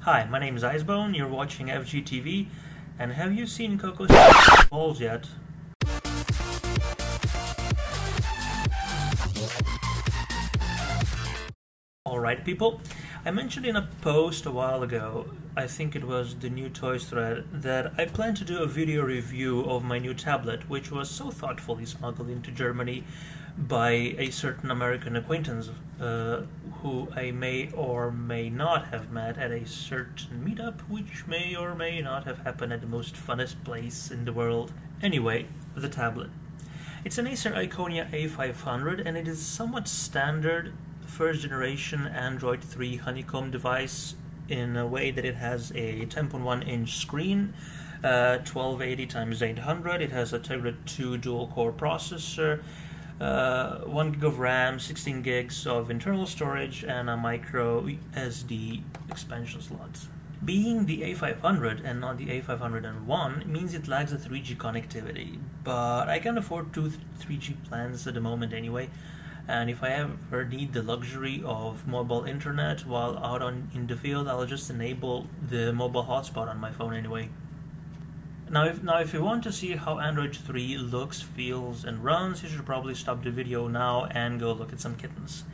Hi, my name is Icebone, you're watching FGTV, and have you seen Coco's balls yet? Alright people, I mentioned in a post a while ago, I think it was the new toys thread, that I plan to do a video review of my new tablet, which was so thoughtfully smuggled into Germany by a certain American acquaintance who I may or may not have met at a certain meetup, which may or may not have happened at the most funnest place in the world. Anyway, the tablet. It's an Acer Iconia A500 and it is somewhat standard first generation Android 3 honeycomb device in a way that it has a 10.1-inch screen, 1280x800, it has a Tegra 2 dual-core processor, 1 gig of RAM, 16 gigs of internal storage, and a micro SD expansion slot. Being the A500 and not the A501 means it lacks a 3G connectivity, but I can afford two 3G plans at the moment anyway, and if I ever need the luxury of mobile internet while out in the field, I'll just enable the mobile hotspot on my phone anyway. Now if you want to see how Android 3 looks, feels, and runs, you should probably stop the video now and go look at some kittens.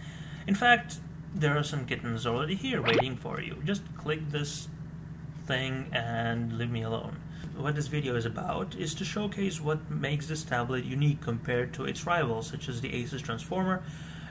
In fact, there are some kittens already here waiting for you. Just click this thing and leave me alone. What this video is about is to showcase what makes this tablet unique compared to its rivals, such as the Asus Transformer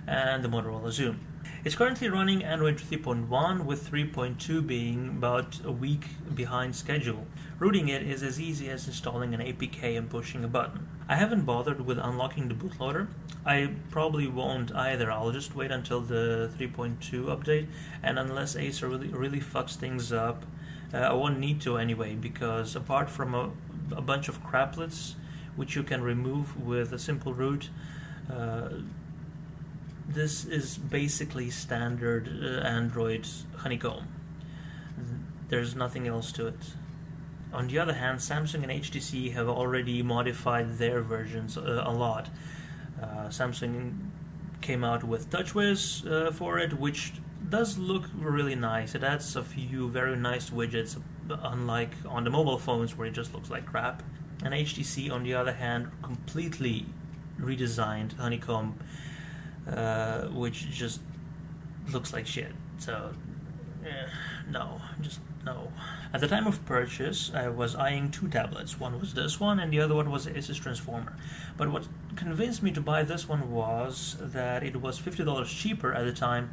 and the Motorola Xoom. It's currently running Android 3.1, with 3.2 being about a week behind schedule. Rooting it is as easy as installing an APK and pushing a button. I haven't bothered with unlocking the bootloader. I probably won't either. I'll just wait until the 3.2 update, and unless Acer really fucks things up, I won't need to anyway, because apart from a bunch of craplets which you can remove with a simple root, this is basically standard Android honeycomb. There's nothing else to it. On the other hand, Samsung and HTC have already modified their versions a lot. Samsung came out with TouchWiz for it, which does look really nice. It adds a few very nice widgets, unlike on the mobile phones where it just looks like crap. And HTC, on the other hand, completely redesigned honeycomb, which just looks like shit. So, no, just no. At the time of purchase, I was eyeing two tablets. One was this one, and the other one was the Asus Transformer. But what convinced me to buy this one was that it was $50 cheaper at the time,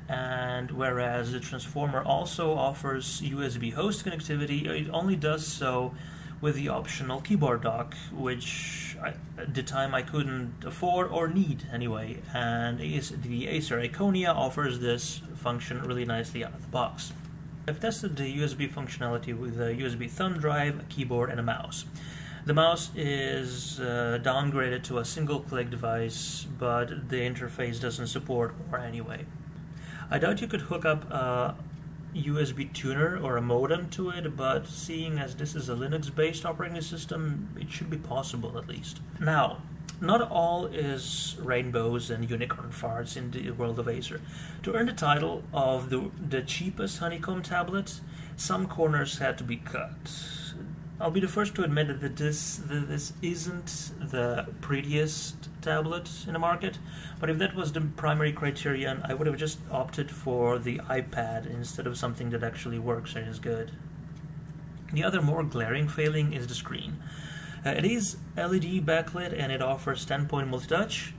and whereas the Transformer also offers USB host connectivity, it only does so with the optional keyboard dock, which at the time I couldn't afford or need anyway, and the Acer Iconia offers this function really nicely out of the box. I've tested the USB functionality with a USB thumb drive, a keyboard, and a mouse. The mouse is downgraded to a single-click device, but the interface doesn't support more anyway. I doubt you could hook up a USB tuner or a modem to it, but seeing as this is a Linux-based operating system, it should be possible at least. Now, not all is rainbows and unicorn farts in the world of Acer. To earn the title of the cheapest honeycomb tablet, some corners had to be cut. I'll be the first to admit that this isn't the prettiest tablet in the market, but if that was the primary criterion, I would have just opted for the iPad instead of something that actually works and is good. The other more glaring failing is the screen. It is LED backlit and it offers 10-point multi-touch.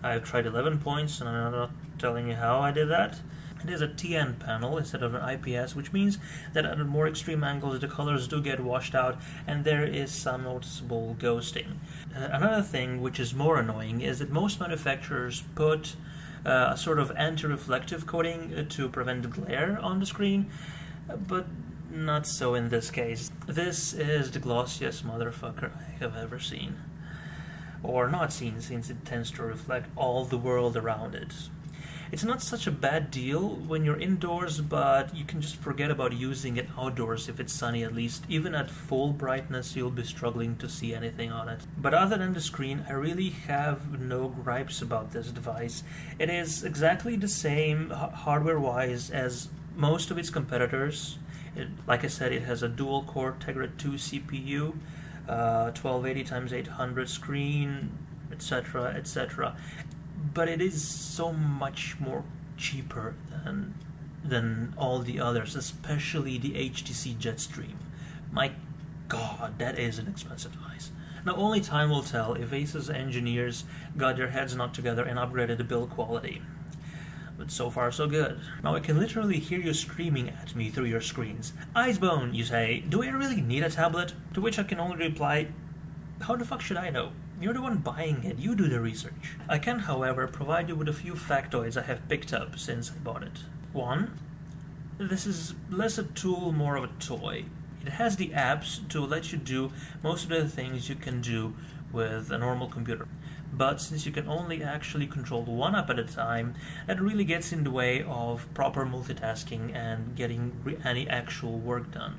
I've tried 11 points and I'm not telling you how I did that. It is a TN panel instead of an IPS, which means that at more extreme angles the colors do get washed out and there is some noticeable ghosting. Another thing which is more annoying is that most manufacturers put a sort of anti-reflective coating to prevent glare on the screen, but not so in this case. This is the glossiest motherfucker I have ever seen. Or not seen, since it tends to reflect all the world around it. It's not such a bad deal when you're indoors, but you can just forget about using it outdoors if it's sunny at least. Even at full brightness, you'll be struggling to see anything on it. But other than the screen, I really have no gripes about this device. It is exactly the same hardware-wise as most of its competitors. Like I said, it has a dual-core Tegra 2 CPU, 1280x800 screen, etc., etc. But it is so much more cheaper than all the others, especially the HTC Jetstream. My God, that is an expensive device. Now, only time will tell if Ace's engineers got their heads knocked together and upgraded the build quality. But so far, so good. Now I can literally hear you screaming at me through your screens. Icebone, you say, do I really need a tablet? To which I can only reply, how the fuck should I know? You're the one buying it, you do the research. I can, however, provide you with a few factoids I have picked up since I bought it. 1. This is less a tool, more of a toy. It has the apps to let you do most of the things you can do with a normal computer. But since you can only actually control one app at a time, that really gets in the way of proper multitasking and getting any actual work done.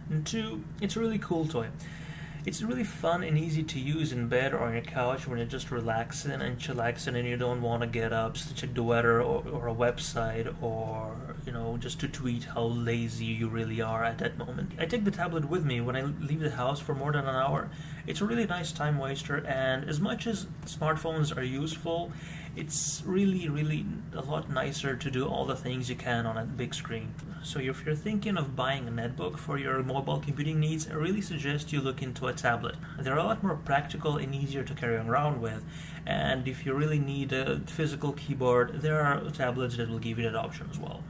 And 2, it's a really cool toy. It's really fun and easy to use in bed or on your couch when you're just relaxing and chillaxing and you don't want to get up just to check the weather or a website or, just to tweet how lazy you really are at that moment. I take the tablet with me when I leave the house for more than an hour. It's a really nice time waster, and as much as smartphones are useful, it's really, really a lot nicer to do all the things you can on a big screen. So if you're thinking of buying a netbook for your mobile computing needs, I really suggest you look into a tablet. They're a lot more practical and easier to carry around with, and if you really need a physical keyboard, there are tablets that will give you that option as well.